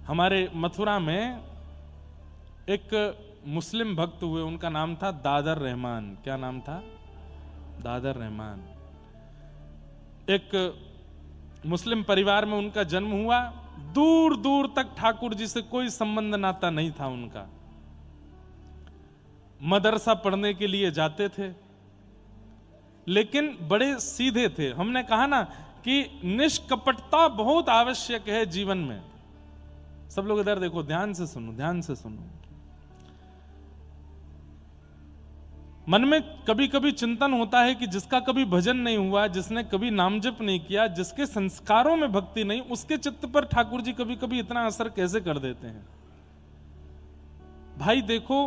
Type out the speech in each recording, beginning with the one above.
हमारे मथुरा में एक मुस्लिम भक्त हुए, उनका नाम था दादर रहमान। क्या नाम था? दादर रहमान। एक मुस्लिम परिवार में उनका जन्म हुआ। दूर दूर तक ठाकुर जी से कोई संबंध नाता नहीं था उनका। मदरसा पढ़ने के लिए जाते थे, लेकिन बड़े सीधे थे। हमने कहा ना कि निष्कपटता बहुत आवश्यक है जीवन में। सब लोग इधर देखो, ध्यान से सुनो, ध्यान से सुनो। मन में कभी कभी चिंतन होता है कि जिसका कभी भजन नहीं हुआ, जिसने कभी नाम जप नहीं किया, जिसके संस्कारों में भक्ति नहीं, उसके चित्त पर ठाकुर जी कभी कभी इतना असर कैसे कर देते हैं। भाई देखो,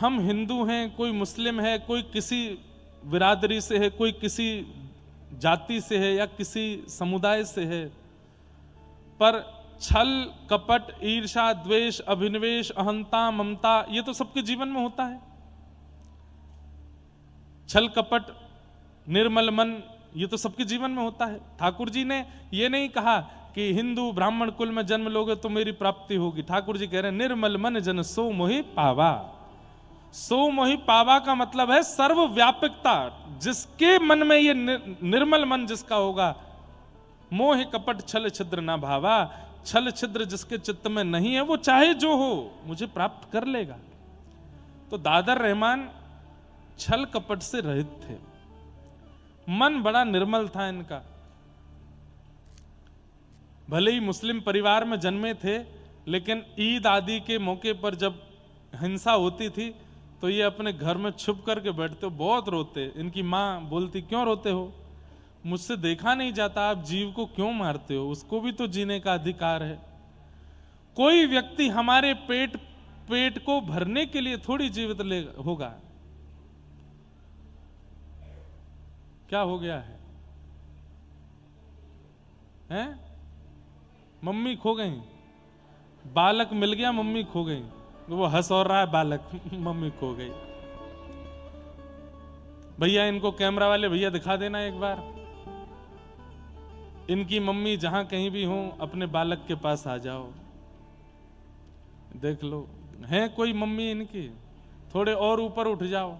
हम हिंदू हैं, कोई मुस्लिम है, कोई किसी बिरादरी से है, कोई किसी जाति से है या किसी समुदाय से है, पर छल कपट ईर्षा द्वेष अभिनिवेश अहंता ममता ये तो सबके जीवन में होता है। छल कपट निर्मल मन ये तो सबके जीवन में होता है। ठाकुर जी ने ये नहीं कहा कि हिंदू ब्राह्मण कुल में जन्म लोगे तो मेरी प्राप्ति होगी। ठाकुर जी कह रहे हैं निर्मल मन जन सो मोहि पावा। सो मोहि पावा का मतलब है सर्वव्यापकता। जिसके मन में ये निर्मल मन जिसका होगा, मोह कपट छल छिद्र ना भावा, छल छिद्र जिसके चित्त में नहीं है, वो चाहे जो हो मुझे प्राप्त कर लेगा। तो दादर रहमान छल कपट से रहित थे, मन बड़ा निर्मल था इनका। भले ही मुस्लिम परिवार में जन्मे थे, लेकिन ईद आदि के मौके पर जब हिंसा होती थी तो ये अपने घर में छुप करके बैठते, बहुत रोते। इनकी माँ बोलती क्यों रोते हो, मुझसे देखा नहीं जाता, आप जीव को क्यों मारते हो, उसको भी तो जीने का अधिकार है। कोई व्यक्ति हमारे पेट को भरने के लिए थोड़ी जीवित होगा। क्या हो गया है? हैं? मम्मी खो गई, बालक मिल गया, मम्मी खो गई। वो हंस और रहा है बालक, मम्मी खो गई। भैया इनको कैमरा वाले भैया दिखा देना एक बार। इनकी मम्मी जहां कहीं भी हो अपने बालक के पास आ जाओ, देख लो है कोई मम्मी इनकी। थोड़े और ऊपर उठ जाओ।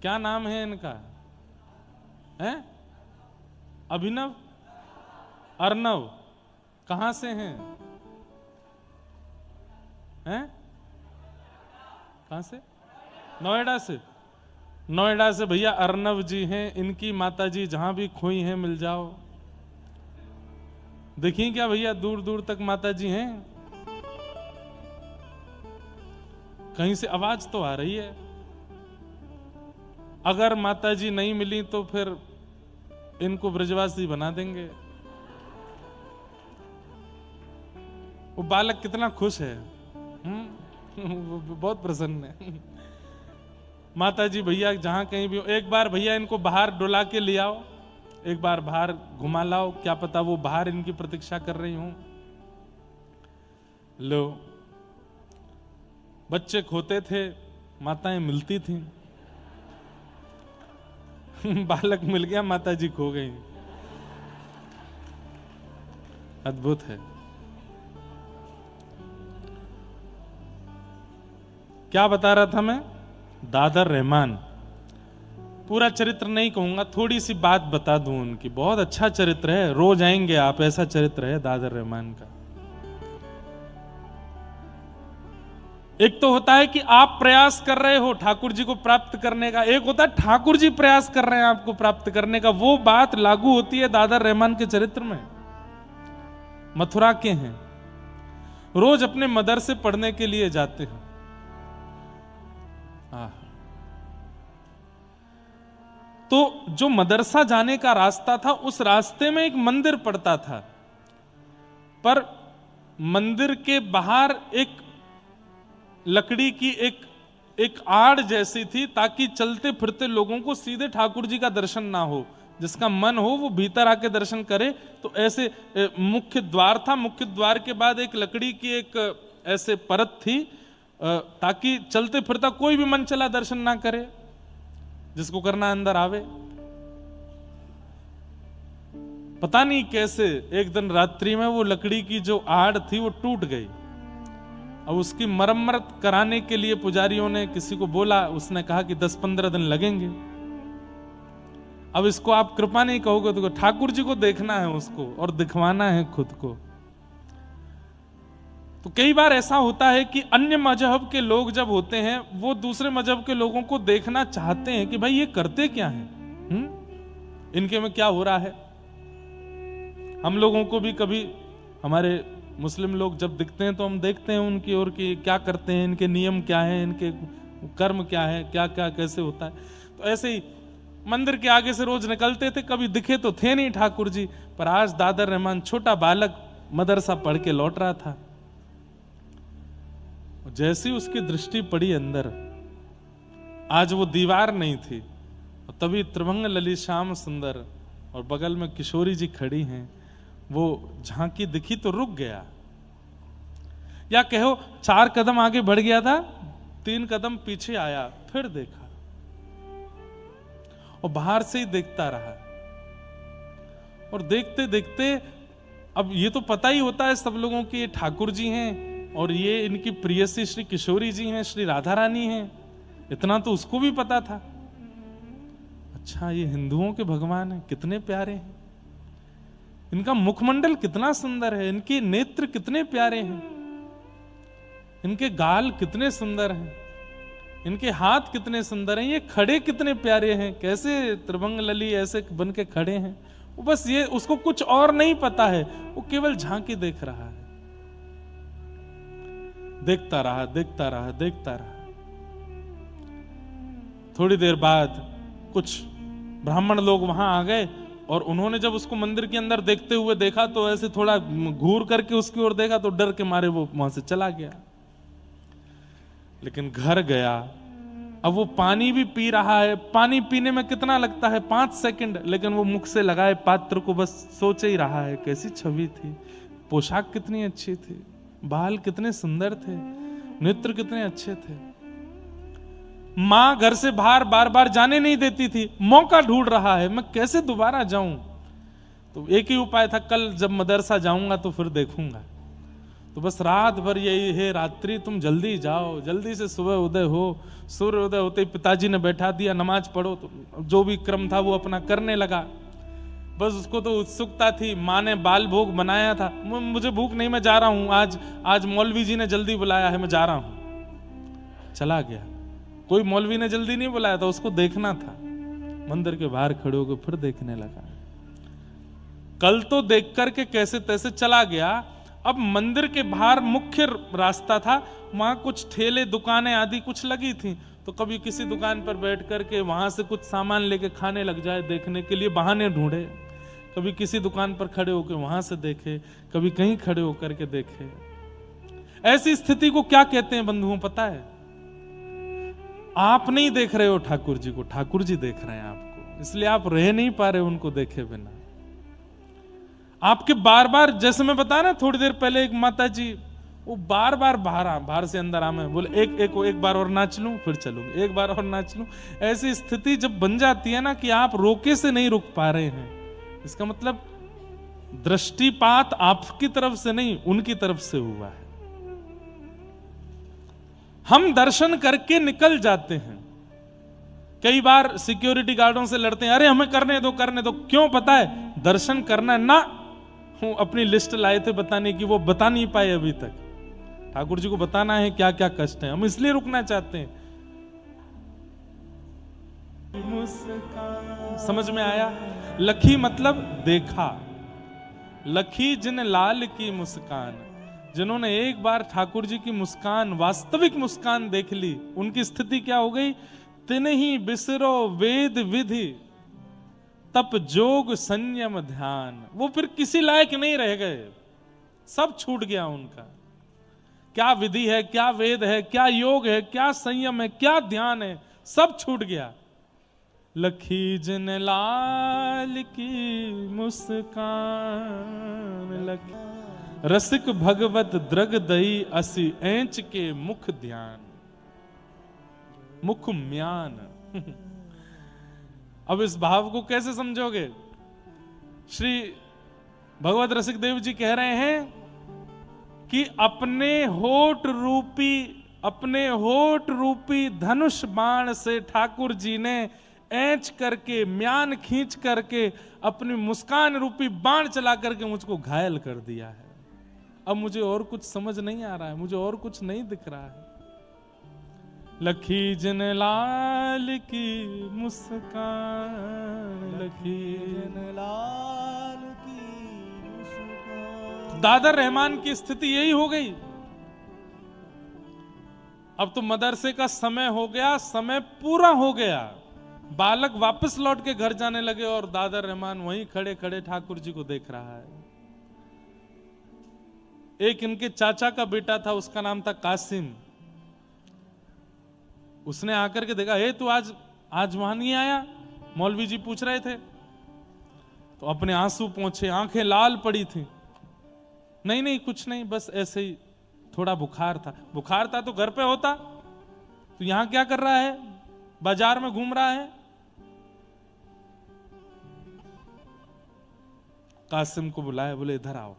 क्या नाम है इनका? है अभिनव, अर्नव। कहां से हैं? हैं? कहां से? नोएडा से। नोएडा से भैया अर्नव जी हैं। इनकी माता जी जहां भी खोई हैं मिल जाओ। देखिए क्या भैया, दूर दूर तक माता जी हैं। कहीं से आवाज तो आ रही है। अगर माता जी नहीं मिली तो फिर इनको ब्रजवासी बना देंगे। वो बालक कितना खुश है, बहुत प्रसन्न है। माता जी भैया जहां कहीं भी हो, एक बार भैया इनको बाहर डुला के ले आओ, एक बार बाहर घुमा लाओ, क्या पता वो बाहर इनकी प्रतीक्षा कर रही हूं। लो, बच्चे खोते थे, माताएं मिलती थीं। बालक मिल गया, माता जी खो गई। अद्भुत है। क्या बता रहा था मैं? दादर रहमान। पूरा चरित्र नहीं कहूंगा, थोड़ी सी बात बता दूं उनकी। बहुत अच्छा चरित्र है, रोज आएंगे आप, ऐसा चरित्र है दादर रहमान का। एक तो होता है कि आप प्रयास कर रहे हो ठाकुर जी को प्राप्त करने का, एक होता है ठाकुर जी प्रयास कर रहे हैं आपको प्राप्त करने का। वो बात लागू होती है दादर रहमान के चरित्र में। मथुरा के हैं, रोज अपने मदरसे पढ़ने के लिए जाते हैं। तो जो मदरसा जाने का रास्ता था, उस रास्ते में एक मंदिर पड़ता था, पर मंदिर के बाहर एक लकड़ी की एक आड़ जैसी थी, ताकि चलते फिरते लोगों को सीधे ठाकुर जी का दर्शन ना हो। जिसका मन हो वो भीतर आके दर्शन करे। तो ऐसे मुख्य द्वार था, मुख्य द्वार के बाद एक लकड़ी की एक ऐसे परत थी, ताकि चलते फिरता कोई भी मन चला दर्शन ना करे, जिसको करना अंदर आवे। पता नहीं कैसे एक दिन रात्रि में वो लकड़ी की जो आड़ थी वो टूट गई। अब उसकी मरम्मत कराने के लिए पुजारियों ने किसी को बोला, उसने कहा कि 10-15 दिन लगेंगे। अब इसको आप कृपा नहीं कहोगे तो ठाकुर जी को देखना है उसको और दिखवाना है खुद को। तो कई बार ऐसा होता है कि अन्य मजहब के लोग जब होते हैं वो दूसरे मजहब के लोगों को देखना चाहते हैं कि भाई ये करते क्या है, इनके में क्या हो रहा है। हम लोगों को भी कभी हमारे मुस्लिम लोग जब दिखते हैं तो हम देखते हैं उनकी ओर कि क्या करते हैं, इनके नियम क्या है, इनके कर्म क्या है, क्या क्या कैसे होता है। तो ऐसे ही मंदिर के आगे से रोज निकलते थे, कभी दिखे तो थे नहीं ठाकुर जी। पर आज दादर रहमान छोटा बालक मदरसा पढ़ के लौट रहा था, जैसी उसकी दृष्टि पड़ी अंदर, आज वो दीवार नहीं थी, तभी त्रिभंग ललित श्याम सुंदर और बगल में किशोरी जी खड़ी हैं, वो झांकी दिखी तो रुक गया, या कहो 4 कदम आगे बढ़ गया था, 3 कदम पीछे आया, फिर देखा और बाहर से ही देखता रहा। और देखते देखते अब ये तो पता ही होता है सब लोगों की, ये ठाकुर जी हैं और ये इनकी प्रियसी श्री किशोरी जी हैं, श्री राधा रानी हैं, इतना तो उसको भी पता था। अच्छा, ये हिंदुओं के भगवान हैं, कितने प्यारे हैं, इनका मुखमंडल कितना सुंदर है, इनके नेत्र कितने प्यारे हैं, इनके गाल कितने सुंदर हैं, इनके हाथ कितने सुंदर हैं, ये खड़े कितने प्यारे हैं, कैसे त्रिभंग लली ऐसे बन के खड़े हैं। वो बस ये, उसको कुछ और नहीं पता है, वो केवल झांकी देख रहा है। देखता रहा, देखता रहा, देखता रहा। थोड़ी देर बाद कुछ ब्राह्मण लोग वहां आ गए और उन्होंने जब उसको मंदिर के अंदर देखते हुए देखा तो ऐसे थोड़ा घूर करके उसकी ओर देखा, तो डर के मारे वो वहां से चला गया। लेकिन घर गया, अब वो पानी भी पी रहा है। पानी पीने में कितना लगता है, 5 सेकंड, लेकिन वो मुख से लगाए पात्र को बस सोच ही रहा है। कैसी छवि थी, पोशाक कितनी अच्छी थी, बाल कितने सुंदर थे, नेत्र कितने अच्छे थे। मां घर से बाहर बार बार जाने नहीं देती थी, मौका ढूंढ रहा है, मैं कैसे दोबारा जाऊं। तो एक ही उपाय था, कल जब मदरसा जाऊंगा तो फिर देखूंगा। तो बस रात भर यही है, रात्रि तुम जल्दी जाओ, जल्दी से सुबह उदय हो। सूर्य उदय होते ही पिताजी ने बैठा दिया, नमाज पढ़ो। तो जो भी क्रम था वो अपना करने लगा। बस उसको तो उत्सुकता थी, माँ ने बाल भोग बनाया था, मुझे भूख नहीं, मैं जा रहा हूं, आज मौलवी जी ने जल्दी बुलाया है, मैं जा रहा हूं। चला गया। कोई मौलवी ने जल्दी नहीं बुलाया था, उसको देखना था। मंदिर के बाहर खड़े होकर फिर देखने लगा। कल तो देख करके कैसे तैसे चला गया। अब मंदिर के बाहर मुख्य रास्ता था, वहां कुछ ठेले दुकानें आदि कुछ लगी थी। तो कभी किसी दुकान पर बैठ करके वहां से कुछ सामान लेके खाने लग जाए, देखने के लिए बहाने ढूंढे। कभी किसी दुकान पर खड़े होकर वहां से देखे, कभी कहीं खड़े होकर के देखे। ऐसी स्थिति को क्या कहते हैं बंधुओं, पता है? आप नहीं देख रहे हो ठाकुर जी को, ठाकुर जी देख रहे हैं आपको, इसलिए आप रह नहीं पा रहे उनको देखे बिना। आपके बार बार, जैसे मैं बताया ना थोड़ी देर पहले, एक माता जी वो बार बार बाहर से अंदर आ, मैं बोले एक बार और नाच लूं फिर चलूंगी, एक बार और नाच लूं। ऐसी स्थिति जब बन जाती है ना कि आप रोके से नहीं रुक पा रहे हैं, इसका मतलब दृष्टिपात आपकी तरफ से नहीं, उनकी तरफ से हुआ है। हम दर्शन करके निकल जाते हैं, कई बार सिक्योरिटी गार्डों से लड़ते हैं, अरे हमें करने दो करने दो। क्यों? पता है दर्शन करना है ना। अपनी लिस्ट लाए थे बताने की, वो बता नहीं पाए अभी तक। ठाकुर जी को बताना है क्या क्या कष्ट है, हम इसलिए रुकना चाहते हैं। समझ में आया? लखी मतलब देखा, लखी जिन लाल की मुस्कान, जिन्होंने एक बार ठाकुर जी की मुस्कान, वास्तविक मुस्कान देख ली, उनकी स्थिति क्या हो गई? तिन्ही बिसरो वेद विधि तप जोग संयम ध्यान। वो फिर किसी लायक नहीं रह गए, सब छूट गया उनका। क्या विधि है, क्या वेद है, क्या योग है, क्या संयम है, क्या ध्यान है, सब छूट गया। लखी जिन लाल की मुस्कान, लखी रसिक भगवत द्रग दई असी ऐंच के मुख ध्यान, मुख म्यान। अब इस भाव को कैसे समझोगे? श्री भगवत रसिक देव जी कह रहे हैं कि अपने होठ रूपी धनुष बाण से ठाकुर जी ने ऐंच करके, म्यान खींच करके, अपनी मुस्कान रूपी बाण चला करके मुझको घायल कर दिया है। अब मुझे और कुछ समझ नहीं आ रहा है, मुझे और कुछ नहीं दिख रहा है। लखी जन लाल की मुस्कान, लखी जन लाल की मुस्कान। दादर रहमान की स्थिति यही हो गई। अब तो मदरसे का समय हो गया, समय पूरा हो गया, बालक वापस लौट के घर जाने लगे और दादर रहमान वहीं खड़े खड़े ठाकुर जी को देख रहा है। एक इनके चाचा का बेटा था, उसका नाम था कासिम। उसने आकर के देखा, हे तू आज वहां नहीं आया? मौलवी जी पूछ रहे थे। तो अपने आंसू पोंछे, आंखें लाल पड़ी थी। नहीं नहीं कुछ नहीं, बस ऐसे ही थोड़ा बुखार था। बुखार था तो घर पे होता, तो यहां क्या कर रहा है? बाजार में घूम रहा है। कासिम को बुलाया, बोले इधर आओ,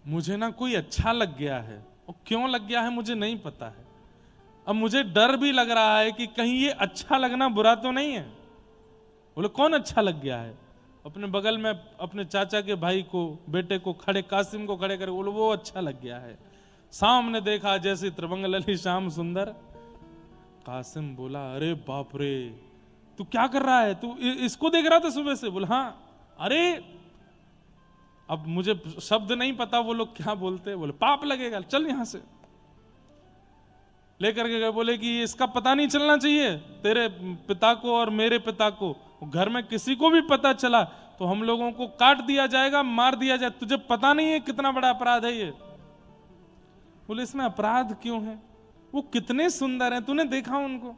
मुझे ना कोई अच्छा लग गया है। और क्यों लग गया है मुझे नहीं पता है। अब मुझे डर भी लग रहा है कि कहीं ये अच्छा लगना बुरा तो नहीं है। बोले कौन अच्छा लग गया है? अपने बगल में अपने चाचा के भाई को, बेटे को खड़े, कासिम को खड़े कर बोले वो अच्छा लग गया है। सामने देखा जैसे त्रिभंगलली श्याम सुंदर। कासिम बोला अरे बाप रे, तू क्या कर रहा है? तू इसको देख रहा था सुबह से? बोला हाँ। अरे अब मुझे शब्द नहीं पता वो लोग क्या बोलते हैं। बोले पाप लगेगा, चल यहां से। लेकर के गए, बोले कि इसका पता नहीं चलना चाहिए तेरे पिता को और मेरे पिता को। घर में किसी को भी पता चला तो हम लोगों को काट दिया जाएगा, मार दिया जाए। तुझे पता नहीं है कितना बड़ा अपराध है ये? बोले इसमें अपराध क्यों है? वो कितने सुंदर हैं, तूने देखा उनको?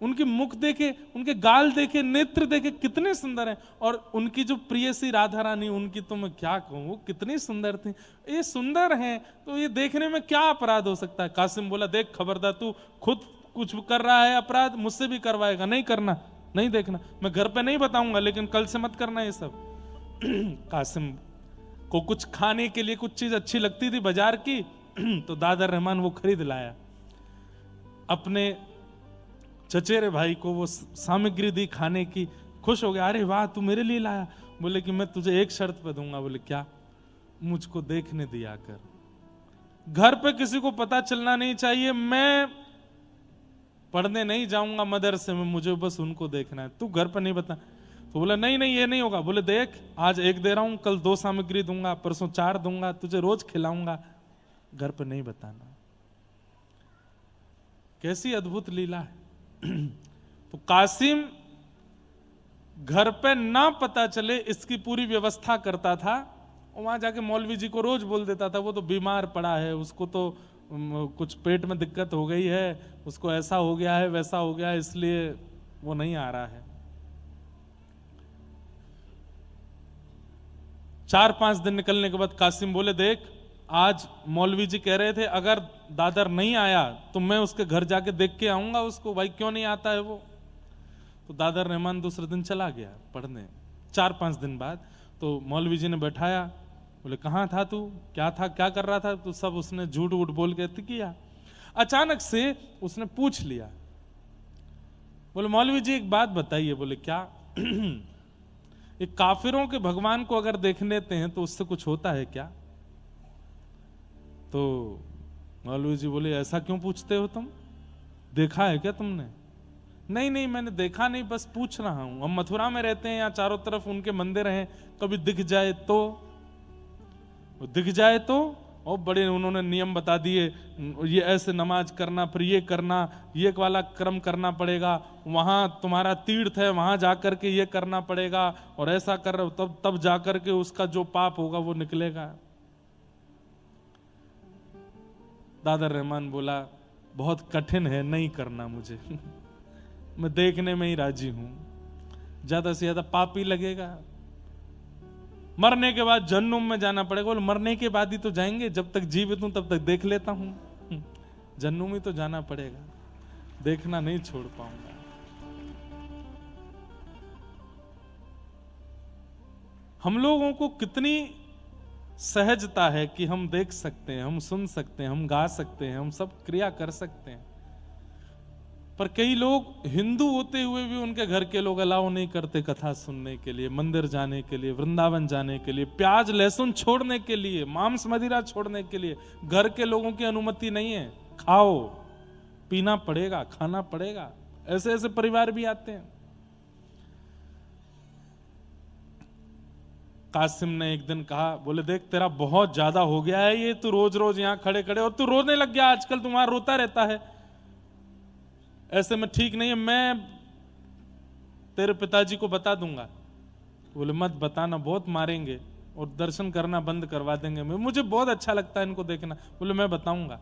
उनके मुख देखे, उनके गाल देखे, नेत्र देखे, कितने सुंदर हैं। और उनकी जो प्रियसी राधा रानी, उनकी तो मैं क्या कहूं, वो कितनी सुंदर थी। ये सुंदर हैं तो ये देखने में क्या अपराध हो सकता है? कासिम बोला देख खबरदार, तू खुद कुछ कर रहा है अपराध, मुझसे भी करवाएगा। नहीं करना, नहीं देखना। मैं घर पे नहीं बताऊंगा, लेकिन कल से मत करना ये सब। कासिम को कुछ खाने के लिए कुछ चीज अच्छी लगती थी बाजार की, तो दादर रहमान वो खरीद लाया। अपने चचेरे भाई को वो सामग्री दी खाने की, खुश हो गया। अरे वाह तू मेरे लिए लाया? बोले कि मैं तुझे एक शर्त पे दूंगा। बोले क्या? मुझको देखने दिया कर, घर पे किसी को पता चलना नहीं चाहिए। मैं पढ़ने नहीं जाऊंगा मदरसे में, मुझे बस उनको देखना है, तू घर पे नहीं बता। तो बोला नहीं नहीं ये नहीं होगा। बोले देख आज एक दे रहा हूं, कल 2 सामग्री दूंगा, परसों 4 दूंगा, तुझे रोज खिलाऊंगा, घर पे नहीं बताना। कैसी अद्भुत लीला है। तो कासिम घर पे ना पता चले इसकी पूरी व्यवस्था करता था। और वहां जाके मौलवी जी को रोज बोल देता था वो तो बीमार पड़ा है, उसको तो कुछ पेट में दिक्कत हो गई है, उसको ऐसा हो गया है, वैसा हो गया है, इसलिए वो नहीं आ रहा है। 4-5 दिन निकलने के बाद कासिम बोले देख आज मौलवी जी कह रहे थे अगर दादर नहीं आया तो मैं उसके घर जाके देख के आऊंगा उसको, भाई क्यों नहीं आता है वो। तो दादर रहमान दूसरे दिन चला गया पढ़ने। 4-5 दिन बाद तो मौलवी जी ने बैठाया, बोले कहाँ था तू, क्या था, क्या कर रहा था? तो सब उसने झूठ वूठ बोल के किया। अचानक से उसने पूछ लिया, बोले मौलवी जी एक बात बताइए। बोले क्या? एक काफिरों के भगवान को अगर देख लेते हैं तो उससे कुछ होता है क्या? तो मौलवी जी बोले ऐसा क्यों पूछते हो तुम, देखा है क्या तुमने? नहीं नहीं मैंने देखा नहीं, बस पूछ रहा हूं। हम मथुरा में रहते हैं, यहाँ चारों तरफ उनके मंदिर हैं, कभी दिख जाए तो, दिख जाए तो। और बड़े उन्होंने नियम बता दिए, ये ऐसे नमाज करना, फिर ये करना, ये वाला क्रम करना पड़ेगा, वहां तुम्हारा तीर्थ है वहां जाकर के ये करना पड़ेगा, और ऐसा कर रहे हो तब जाकर के उसका जो पाप होगा वो निकलेगा। दादर रहमान बोला बहुत कठिन है, नहीं करना मुझे। मैं देखने में ही राजी हूं, ज्यादा से ज्यादा पाप ही लगेगा। मरने के बाद जन्नम में जाना पड़ेगा। बोले मरने के बाद ही तो जाएंगे, जब तक जीवित हूं तब तक देख लेता हूं। जन्नम ही तो जाना पड़ेगा, देखना नहीं छोड़ पाऊंगा। हम लोगों को कितनी सहजता है कि हम देख सकते हैं, हम सुन सकते हैं, हम गा सकते हैं, हम सब क्रिया कर सकते हैं। पर कई लोग हिंदू होते हुए भी उनके घर के लोग अलाउ नहीं करते कथा सुनने के लिए, मंदिर जाने के लिए, वृंदावन जाने के लिए, प्याज लहसुन छोड़ने के लिए, मांस मदिरा छोड़ने के लिए घर के लोगों की अनुमति नहीं है। खाओ, पीना पड़ेगा, खाना पड़ेगा। ऐसे ऐसे परिवार भी आते हैं। कासिम ने एक दिन कहा, बोले देख तेरा बहुत ज्यादा हो गया है ये, तू रोज रोज यहां खड़े खड़े, और तू रोने लग गया आजकल, तुम्हारा रोता रहता है, ऐसे में ठीक नहीं है, मैं तेरे पिताजी को बता दूंगा। बोले मत बताना, बहुत मारेंगे और दर्शन करना बंद करवा देंगे, मुझे बहुत अच्छा लगता है इनको देखना। बोले मैं बताऊंगा।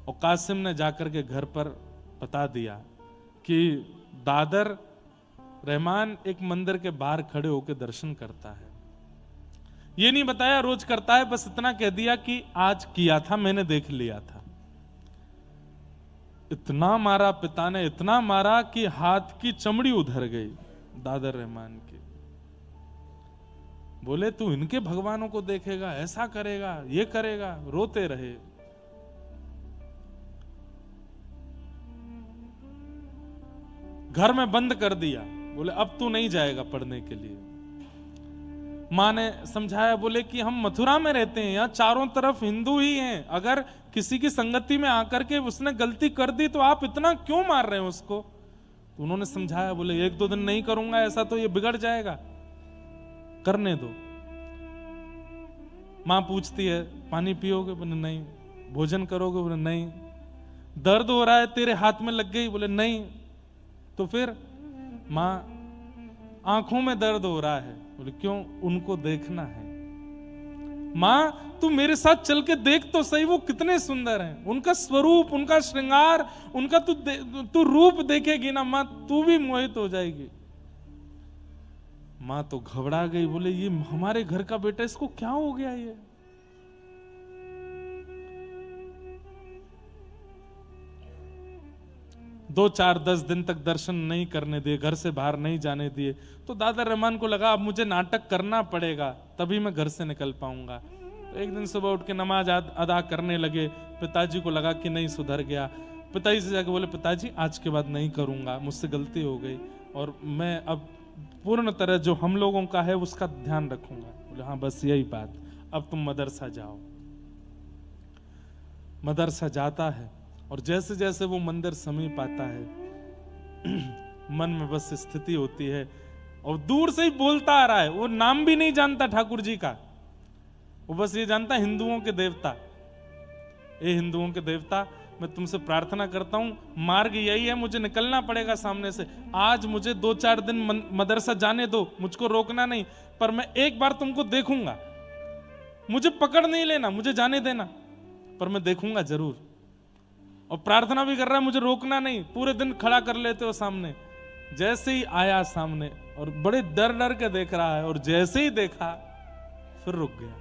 और कासिम ने जाकर के घर पर बता दिया कि दादर रहमान एक मंदिर के बाहर खड़े होकर दर्शन करता है। ये नहीं बताया रोज करता है, बस इतना कह दिया कि आज किया था, मैंने देख लिया था। इतना मारा पिता ने, इतना मारा कि हाथ की चमड़ी उधर गई दादर रहमान की। बोले तू इनके भगवानों को देखेगा, ऐसा करेगा, ये करेगा, रोते रहे। घर में बंद कर दिया। बोले अब तू नहीं जाएगा पढ़ने के लिए। माँ ने समझाया, बोले कि हम मथुरा में रहते हैं, यहाँ चारों तरफ हिंदू ही हैं, अगर किसी की संगति में आकर के उसने गलती कर दी तो आप इतना क्यों मार रहे हैं उसको। तो उन्होंने समझाया, बोले एक दो दिन नहीं करूंगा ऐसा तो ये बिगड़ जाएगा, करने दो। माँ पूछती है पानी पियोगे? बोले नहीं। भोजन करोगे? बोले नहीं। दर्द हो रहा है तेरे हाथ में लग गई? बोले नहीं। तो फिर माँ आंखों में दर्द हो रहा है। बोले क्यों? उनको देखना है। माँ तू मेरे साथ चल के देख तो सही, वो कितने सुंदर हैं, उनका स्वरूप, उनका श्रृंगार, उनका तू रूप देखेगी ना माँ, तू भी मोहित हो जाएगी। माँ तो घबरा गई। बोले ये हमारे घर का बेटा, इसको क्या हो गया ये? दो चार 10 दिन तक दर्शन नहीं करने दिए, घर से बाहर नहीं जाने दिए। तो दादा रहमान को लगा अब मुझे नाटक करना पड़ेगा, तभी मैं घर से निकल पाऊंगा। तो एक दिन सुबह उठ के नमाज अदा करने लगे। पिताजी को लगा कि नहीं सुधर गया। पिताजी से जाके बोले पिताजी आज के बाद नहीं करूंगा, मुझसे गलती हो गई और मैं अब पूर्ण तरह जो हम लोगों का है उसका ध्यान रखूंगा। बोले हाँ बस यही बात, अब तुम मदरसा जाओ। मदरसा जाता है और जैसे जैसे वो मंदिर समीप आता है मन में बस स्थिति होती है और दूर से ही बोलता आ रहा है। वो नाम भी नहीं जानता ठाकुर जी का, वो बस ये जानता हिंदुओं के देवता। ए हिंदुओं के देवता, मैं तुमसे प्रार्थना करता हूं, मार्ग यही है, मुझे निकलना पड़ेगा सामने से। आज मुझे 2-4 दिन मदरसा जाने दो, मुझको रोकना नहीं, पर मैं एक बार तुमको देखूंगा। मुझे पकड़ नहीं लेना, मुझे जाने देना, पर मैं देखूंगा जरूर। और प्रार्थना भी कर रहा है, मुझे रोकना नहीं, पूरे दिन खड़ा कर लेते हो सामने। जैसे ही आया सामने और बड़े डर डर के देख रहा है, और जैसे ही देखा फिर रुक गया,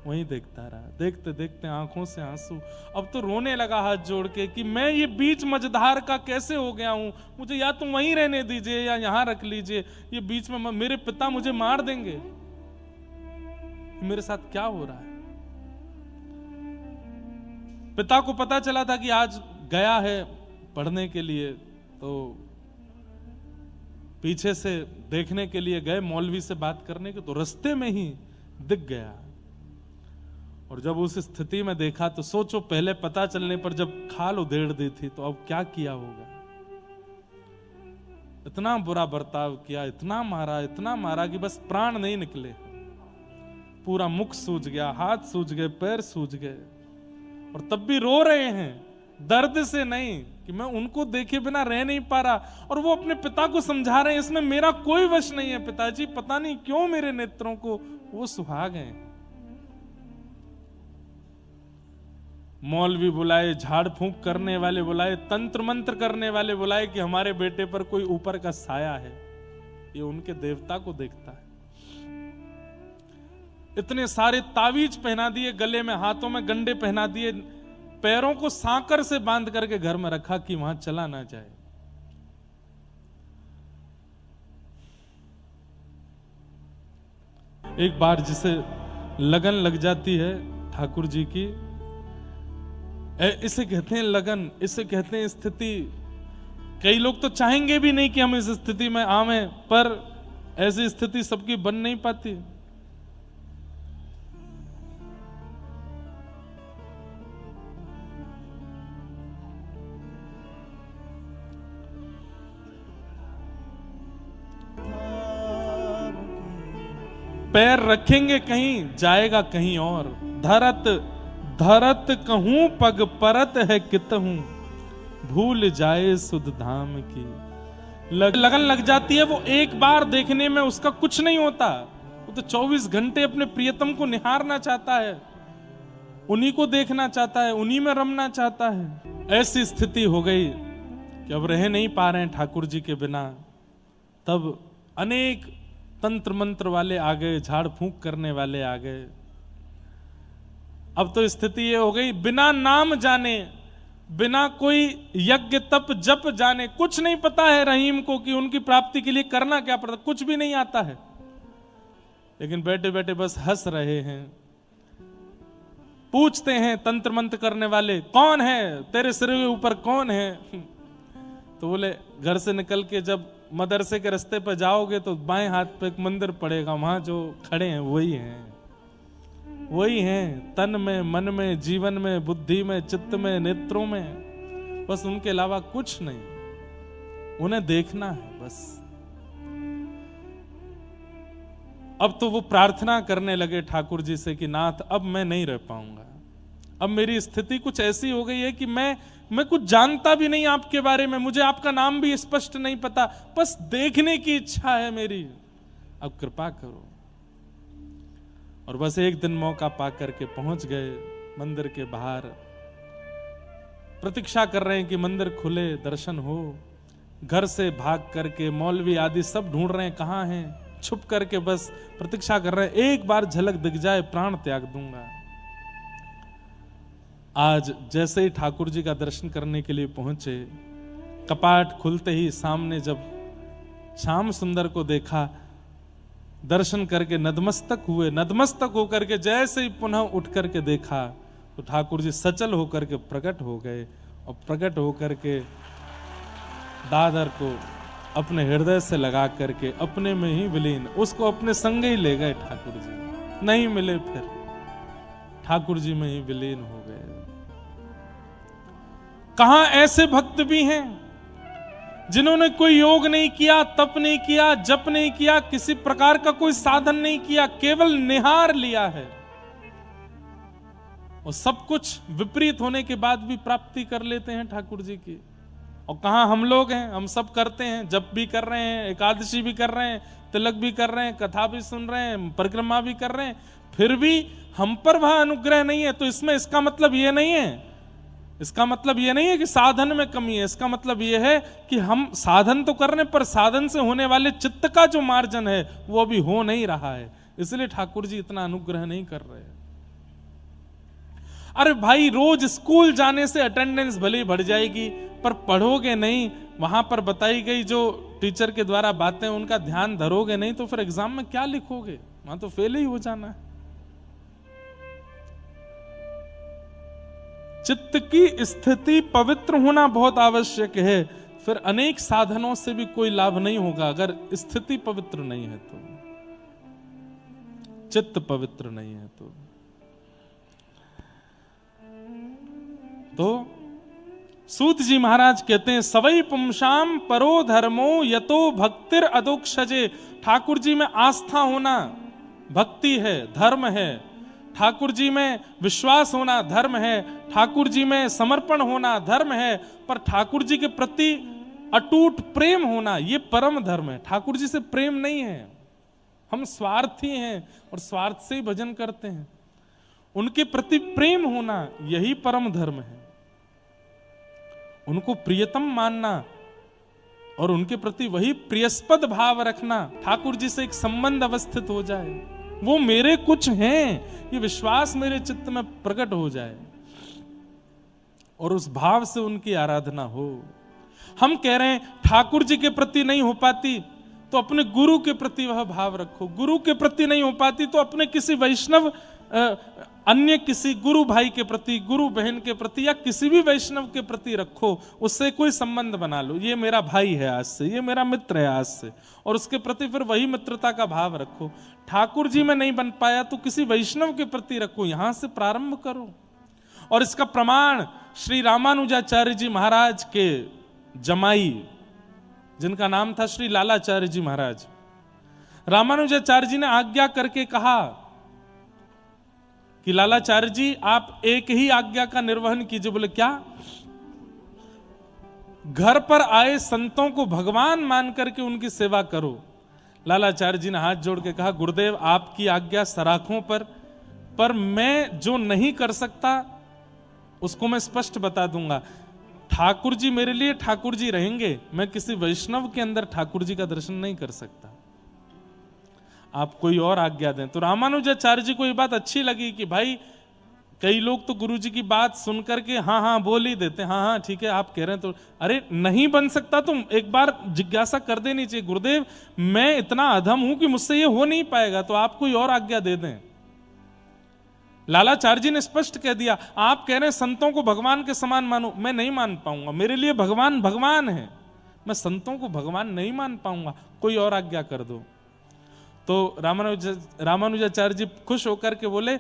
वहीं देखता रहा। देखते देखते आंखों से आंसू, अब तो रोने लगा हाथ जोड़ के कि मैं ये बीच मझधार का कैसे हो गया हूं, मुझे या तो वहीं रहने दीजिए या यहां रख लीजिए, ये बीच में मेरे पिता मुझे मार देंगे, मेरे साथ क्या हो रहा है। पिता को पता चला था कि आज गया है पढ़ने के लिए, तो पीछे से देखने के लिए गए मौलवी से बात करने के, तो रास्ते में ही दिख गया। और जब उस स्थिति में देखा तो सोचो, पहले पता चलने पर जब खाल उधेड़ दी थी तो अब क्या किया होगा। इतना बुरा बर्ताव किया, इतना मारा कि बस प्राण नहीं निकले। पूरा मुख सूज गया, हाथ सूज गए, पैर सूज गए, और तब भी रो रहे हैं दर्द से नहीं कि मैं उनको देखे बिना रह नहीं पा रहा। और वो अपने पिता को समझा रहे हैं इसमें मेरा कोई वश नहीं है पिताजी, पता नहीं क्यों मेरे नेत्रों को वो सुहा गए। मौलवी बुलाए, झाड़ फूंक करने वाले बुलाए, तंत्र मंत्र करने वाले बुलाए कि हमारे बेटे पर कोई ऊपर का साया है, ये उनके देवता को देखता है। इतने सारे तावीज पहना दिए, गले में हाथों में गंडे पहना दिए, पैरों को सांकर से बांध करके घर में रखा कि वहां चला ना जाए। एक बार जिसे लगन लग जाती है ठाकुर जी की, इसे कहते हैं लगन, इसे कहते हैं स्थिति। कई लोग तो चाहेंगे भी नहीं कि हम इस स्थिति में आवें, पर ऐसी स्थिति सबकी बन नहीं पाती। पैर रखेंगे कहीं, जाएगा कहीं और। धरत धरत कहूं पग परत है कितहूं, भूल जाए सुध धाम की। लगन लग जाती है, वो एक बार देखने में उसका कुछ नहीं होता, वो तो 24 घंटे अपने प्रियतम को निहारना चाहता है, उन्हीं को देखना चाहता है, उन्हीं में रमना चाहता है। ऐसी स्थिति हो गई कि अब रह नहीं पा रहे हैं ठाकुर जी के बिना। तब अनेक तंत्र मंत्र वाले आ गए, झाड़ फूंक करने वाले आ गए। अब तो स्थिति ये हो गई, बिना नाम जाने, बिना कोई यज्ञ तप जप जाने, कुछ नहीं पता है रहीम को कि उनकी प्राप्ति के लिए करना क्या पड़ता, कुछ भी नहीं आता है, लेकिन बैठे बैठे बस हंस रहे हैं। पूछते हैं तंत्र मंत्र करने वाले, कौन है तेरे सिर के ऊपर, कौन है? तो बोले घर से निकल के जब मदरसे के रास्ते पर जाओगे तो बाएं हाथ पे एक मंदिर पड़ेगा, वहां जो खड़े हैं वही हैं, वही हैं, तन में, मन में, जीवन में, बुद्धि में, चित्त में, नेत्रों में, बस उनके अलावा कुछ नहीं, उन्हें देखना है बस। अब तो वो प्रार्थना करने लगे ठाकुर जी से कि नाथ अब मैं नहीं रह पाऊंगा, अब मेरी स्थिति कुछ ऐसी हो गई है कि मैं कुछ जानता भी नहीं आपके बारे में, मुझे आपका नाम भी स्पष्ट नहीं पता, बस देखने की इच्छा है मेरी, अब कृपा करो। और बस एक दिन मौका पा करके पहुंच गए मंदिर के बाहर, प्रतीक्षा कर रहे हैं कि मंदिर खुले, दर्शन हो। घर से भाग करके मौलवी आदि सब ढूंढ रहे हैं कहां हैं, छुप करके बस प्रतीक्षा कर रहे हैं, एक बार झलक दिख जाए प्राण त्याग दूंगा। आज जैसे ही ठाकुर जी का दर्शन करने के लिए पहुंचे, कपाट खुलते ही सामने जब श्याम सुंदर को देखा, दर्शन करके नतमस्तक हुए, नतमस्तक होकर के जैसे ही पुनः उठ करके देखा तो ठाकुर जी सचल होकर के प्रकट हो गए, और प्रकट होकर के दादर को अपने हृदय से लगा करके अपने में ही विलीन, उसको अपने संग ही ले गए ठाकुर जी, नहीं मिले फिर, ठाकुर जी में ही विलीन हो गए। कहां ऐसे भक्त भी हैं जिन्होंने कोई योग नहीं किया, तप नहीं किया, जप नहीं किया, किसी प्रकार का कोई साधन नहीं किया, केवल निहार लिया है, और सब कुछ विपरीत होने के बाद भी प्राप्ति कर लेते हैं ठाकुर जी की। और कहां हम लोग हैं, हम सब करते हैं, जप भी कर रहे हैं, एकादशी भी कर रहे हैं, तिलक भी कर रहे हैं, कथा भी सुन रहे हैं, परिक्रमा भी कर रहे हैं, फिर भी हम पर वह अनुग्रह नहीं है। तो इसमें इसका मतलब ये नहीं है, इसका मतलब ये नहीं है कि साधन में कमी है, इसका मतलब ये है कि हम साधन तो कर रहे हैं, पर साधन से होने वाले चित्त का जो मार्जन है वो अभी हो नहीं रहा है, इसलिए ठाकुर जी इतना अनुग्रह नहीं कर रहे। अरे भाई, रोज स्कूल जाने से अटेंडेंस भले ही बढ़ जाएगी, पर पढ़ोगे नहीं, वहां पर बताई गई जो टीचर के द्वारा बातें उनका ध्यान धरोगे नहीं, तो फिर एग्जाम में क्या लिखोगे, वहां तो फेल ही हो जाना है। चित्त की स्थिति पवित्र होना बहुत आवश्यक है, फिर अनेक साधनों से भी कोई लाभ नहीं होगा अगर स्थिति पवित्र नहीं है तो, चित्त पवित्र नहीं है तो सूत जी महाराज कहते हैं, सवई पुंसाम परो धर्मो यतो भक्तिर अदोक्षजे। ठाकुर जी में आस्था होना भक्ति है, धर्म है, ठाकुर जी में विश्वास होना धर्म है, ठाकुर जी में समर्पण होना धर्म है, पर ठाकुर जी के प्रति अटूट प्रेम होना ये परम धर्म है। ठाकुर जी से प्रेम नहीं है, हम स्वार्थी हैं और स्वार्थ से ही भजन करते हैं। उनके प्रति प्रेम होना यही परम धर्म है, उनको प्रियतम मानना और उनके प्रति वही प्रियस्पद भाव रखना, ठाकुर जी से एक संबंध अवस्थित हो जाए, वो मेरे कुछ हैं ये विश्वास मेरे चित्त में प्रकट हो जाए और उस भाव से उनकी आराधना हो। हम कह रहे हैं ठाकुर जी के प्रति नहीं हो पाती, तो अपने गुरु के प्रति वह भाव रखो। गुरु के प्रति नहीं हो पाती तो अपने किसी वैष्णव, अन्य किसी गुरु भाई के प्रति, गुरु बहन के प्रति, या किसी भी वैष्णव के प्रति रखो। उससे कोई संबंध बना लो, ये मेरा भाई है आज से, ये मेरा मित्र है आज से, और उसके प्रति फिर वही मित्रता का भाव रखो। ठाकुर जी में नहीं बन पाया तो किसी वैष्णव के प्रति रखो, यहां से प्रारंभ करो। और इसका प्रमाण श्री रामानुजाचार्य जी महाराज के जमाई, जिनका नाम था श्री लालाचार्य जी महाराज, रामानुजाचार्य जी ने आज्ञा करके कहा कि लालाचार्य जी आप एक ही आज्ञा का निर्वहन कीजिए। बोले क्या? घर पर आए संतों को भगवान मान करके उनकी सेवा करो। लालाचार्य जी ने हाथ जोड़ के कहा, गुरुदेव आपकी आज्ञा सराखों पर मैं जो नहीं कर सकता उसको मैं स्पष्ट बता दूंगा। ठाकुर जी मेरे लिए ठाकुर जी रहेंगे, मैं किसी वैष्णव के अंदर ठाकुर जी का दर्शन नहीं कर सकता, आप कोई और आज्ञा दें। तो रामानुजाचार्य जी को ये बात अच्छी लगी कि भाई कई लोग तो गुरु जी की बात सुनकर के हाँ हाँ बोल ही देते, हाँ हाँ ठीक है आप कह रहे हैं तो, अरे नहीं बन सकता तो एक बार जिज्ञासा कर देनी चाहिए, गुरुदेव मैं इतना अधम हूं कि मुझसे ये हो नहीं पाएगा, तो आप कोई और आज्ञा दे दें। लालाचार्य जी ने स्पष्ट कह दिया, आप कह रहे हैं संतों को भगवान के समान मानो, मैं नहीं मान पाऊंगा, मेरे लिए भगवान भगवान है, मैं संतों को भगवान नहीं मान पाऊंगा, कोई और आज्ञा कर दो। तो रामानुजाचार्य जी खुश होकर के बोले,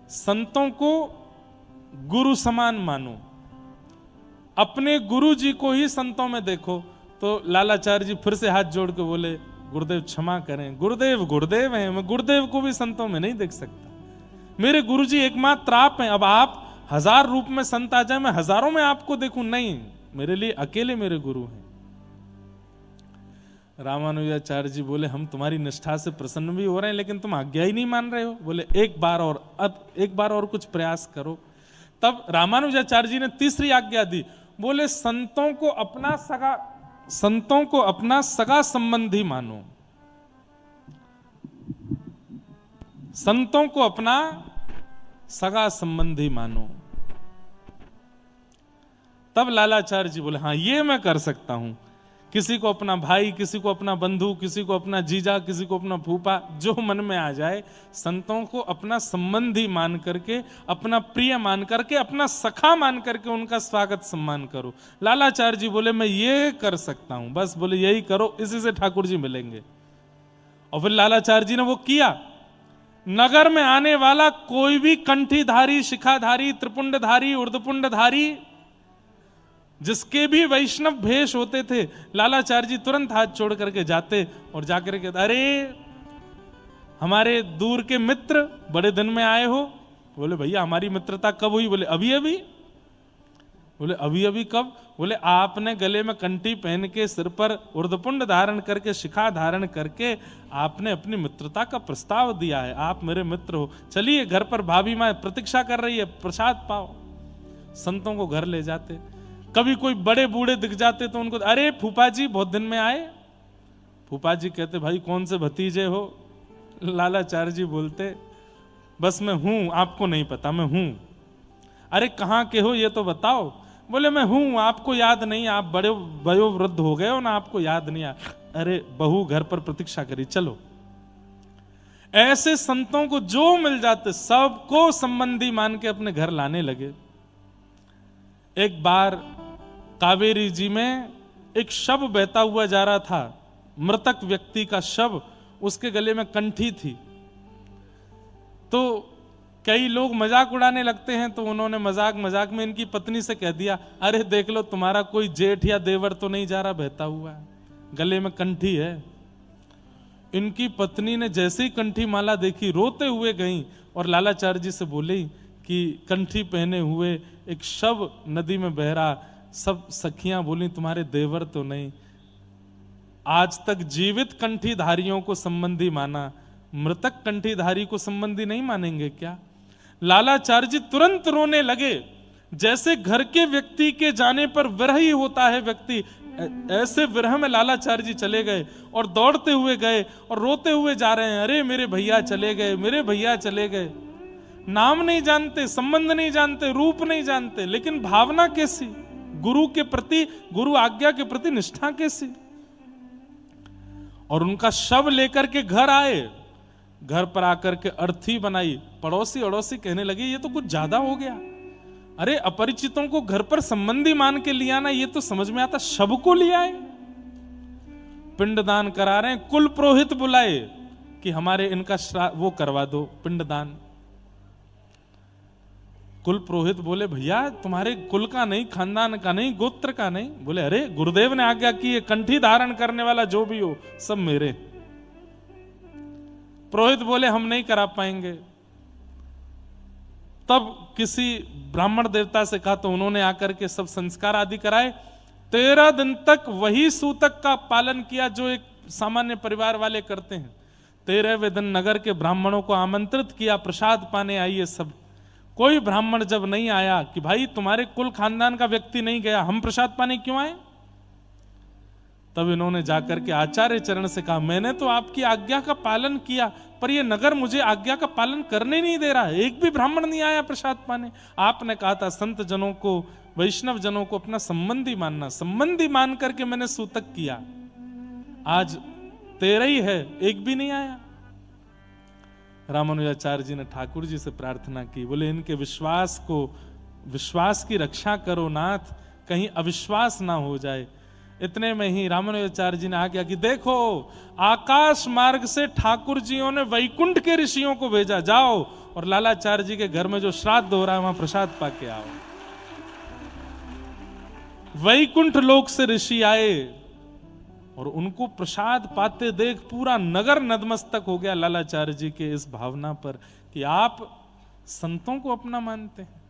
संतों को गुरु समान मानो, अपने गुरु जी को ही संतों में देखो। तो लालाचार्य जी फिर से हाथ जोड़ के बोले, गुरुदेव क्षमा करें, गुरुदेव गुरुदेव हैं, मैं गुरुदेव को भी संतों में नहीं देख सकता, मेरे गुरु जी एकमात्र आप हैं। अब आप 1000 रूप में संत आ जाए, मैं हजारों में आपको देखूं, नहीं, मेरे लिए अकेले मेरे गुरु हैं। रामानुजाचार्य जी बोले, हम तुम्हारी निष्ठा से प्रसन्न भी हो रहे हैं, लेकिन तुम आज्ञा ही नहीं मान रहे हो। बोले एक बार और कुछ प्रयास करो। तब रामानुजाचार्य जी ने तीसरी आज्ञा दी, बोले संतों को अपना सगा संबंधी मानो, संतों को अपना सगा संबंधी मानो। तब लालाचार्य जी बोले, हाँ ये मैं कर सकता हूं, किसी को अपना भाई, किसी को अपना बंधु, किसी को अपना जीजा, किसी को अपना फूफा, जो मन में आ जाए, संतों को अपना संबंधी मान करके, अपना प्रिय मान करके, अपना सखा मान करके उनका स्वागत सम्मान करो। लालाचार्य जी बोले, मैं ये कर सकता हूं, बस बोले यही करो, इसी से ठाकुर जी मिलेंगे। और फिर लालाचार्य जी ने वो किया। नगर में आने वाला कोई भी कंठीधारी, शिखाधारी, त्रिपुंडधारी, ऊर्ध्वपुंडधारी, जिसके भी वैष्णव भेष होते थे, लालाचार्य जी तुरंत हाथ छोड़ करके जाते और जाकर के, अरे हमारे दूर के मित्र बड़े दिन में आए हो। बोले भैया हमारी मित्रता कब हुई? बोले अभी अभी। बोले अभी अभी कब? बोले आपने गले में कंठी पहन के, सिर पर ऊर्ध्वपुंड धारण करके, शिखा धारण करके आपने अपनी मित्रता का प्रस्ताव दिया है, आप मेरे मित्र हो, चलिए घर पर भाभी माँ प्रतीक्षा कर रही है, प्रसाद पाओ। संतों को घर ले जाते। कभी कोई बड़े बूढ़े दिख जाते तो उनको, अरे फूफा जी बहुत दिन में आए। फूफा जी कहते, भाई कौन से भतीजे हो? लालाचार्य जी बोलते, बस मैं हूं, आपको नहीं पता मैं हूं। अरे कहाँ के हो ये तो बताओ। बोले मैं हूं, आपको याद नहीं, आप बड़े वयोवृद्ध हो गए हो ना, आपको याद नहीं आ। अरे बहू घर पर प्रतीक्षा करी, चलो। ऐसे संतों को जो मिल जाते सबको संबंधी मान के अपने घर लाने लगे। एक बार कावेरी जी में एक शव बहता हुआ जा रहा था, मृतक व्यक्ति का शव, उसके गले में कंठी थी। तो कई लोग मजाक उड़ाने लगते हैं, तो उन्होंने मजाक मजाक में इनकी पत्नी से कह दिया, अरे देख लो तुम्हारा कोई जेठ या देवर तो नहीं जा रहा बहता हुआ है, गले में कंठी है। इनकी पत्नी ने जैसे ही कंठी माला देखी रोते हुए गई और लालाचार्य जी से बोली कि कंठी पहने हुए एक शव नदी में बह रहा। सब सखियां बोली तुम्हारे देवर तो नहीं। आज तक जीवित कंठीधारियों को संबंधी माना, मृतक कंठीधारी को संबंधी नहीं मानेंगे क्या? लालाचार्य जी तुरंत रोने लगे। जैसे घर के व्यक्ति के जाने पर विरह ही होता है व्यक्ति, ऐसे विरह में लालाचार्य जी चले गए और दौड़ते हुए गए और रोते हुए जा रहे हैं, अरे मेरे भैया चले गए, मेरे भैया चले गए। नाम नहीं जानते, संबंध नहीं जानते, रूप नहीं जानते, लेकिन भावना कैसी, गुरु के प्रति, गुरु आज्ञा के प्रति निष्ठा कैसी। और उनका शव लेकर के घर आए। घर पर आकर के अर्थी बनाई। पड़ोसी अड़ोसी कहने लगे ये तो कुछ ज्यादा हो गया। अरे अपरिचितों को घर पर संबंधी मान के लिया ना, ये तो समझ में आता, शव को लिया है। पिंडदान करा रहे हैं, कुल पुरोहित बुलाए कि हमारे इनका वो करवा दो पिंडदान। कुल पुरोहित बोले भैया तुम्हारे कुल का नहीं, खानदान का नहीं, गोत्र का नहीं। बोले अरे गुरुदेव ने आज्ञा की है, कंठी धारण करने वाला जो भी हो सब मेरे। पुरोहित बोले हम नहीं करा पाएंगे। तब किसी ब्राह्मण देवता से कहा तो उन्होंने आकर के सब संस्कार आदि कराए। 13 दिन तक वही सूतक का पालन किया जो एक सामान्य परिवार वाले करते हैं। 13वें दिन नगर के ब्राह्मणों को आमंत्रित किया, प्रसाद पाने आइए सब। कोई ब्राह्मण जब नहीं आया कि भाई तुम्हारे कुल खानदान का व्यक्ति नहीं गया, हम प्रसाद पाने क्यों आए? तब इन्होंने जाकर के आचार्य चरण से कहा मैंने तो आपकी आज्ञा का पालन किया, पर ये नगर मुझे आज्ञा का पालन करने नहीं दे रहा है। एक भी ब्राह्मण नहीं आया प्रसाद पाने। आपने कहा था संत जनों को, वैष्णव जनों को अपना संबंधी मानना, संबंधी मान करके मैंने सूतक किया। आज 13 ही है, एक भी नहीं आया। रामानुजाचार्य जी ने ठाकुर जी से प्रार्थना की, बोले इनके विश्वास की रक्षा करो नाथ, कहीं अविश्वास ना हो जाए। इतने में ही रामानुजाचार्य जी ने आज्ञा की, देखो आकाश मार्ग से ठाकुर जियों ने वैकुंठ के ऋषियों को भेजा, जाओ और लालाचार्य जी के घर में जो श्राद्ध हो रहा है वहां प्रसाद पाके आओ। वैकुंठ लोक से ऋषि आए और उनको प्रसाद पाते देख पूरा नगर नतमस्तक हो गया लालाचार्य जी के इस भावना पर कि आप संतों को अपना मानते हैं।